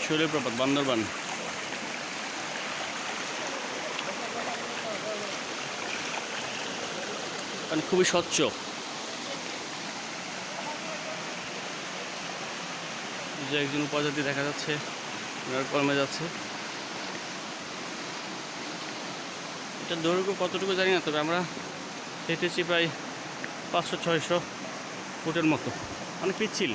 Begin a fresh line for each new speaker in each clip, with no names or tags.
শৈলপ্রপাত বান্দরবান। মানে খুবই স্বচ্ছ। যে একজন উপজাতি দেখা যাচ্ছে, ওনার কর্মে যাচ্ছে। এটা দৈর্ঘ্য কতটুকু জানি না, তবে আমরা হেঁটেছি প্রায় 500-600 ফুটের মতো, মানে পিচ্ছিল।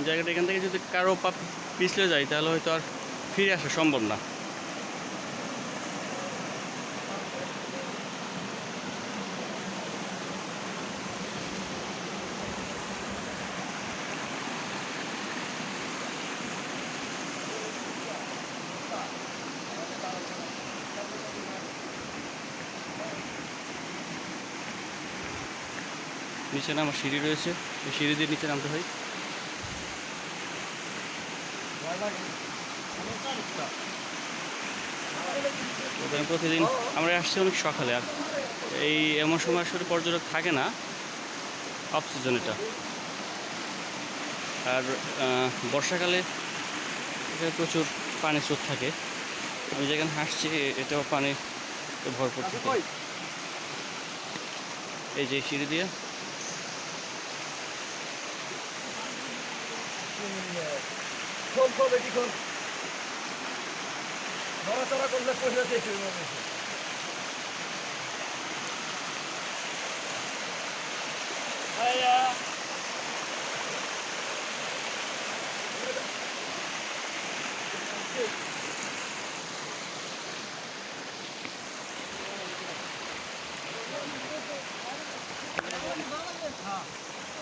জায়গাটা এখান থেকে যদি কারো পা পিছলে যায় তাহলে হয়তো আর ফিরে আসা সম্ভব না। নিচে নামার সিঁড়ি রয়েছে, এই সিঁড়ি দিয়ে নিচে নামতে হয়। প্রতিদিন আমরা আসছি অনেক সকালে, আর এই এমন সময় আসলে পর্যটক থাকে না, অফ সিজন এটা। আর বর্ষাকালে এখানে প্রচুর পানি স্রোত থাকে। আমি যেখানে হাসছি এটাও পানি ভরপুর থাকে। এই যে সিঁড়ি দিয়ে
নড়াচড়া করলে পয়সা দেখে হ্যাঁ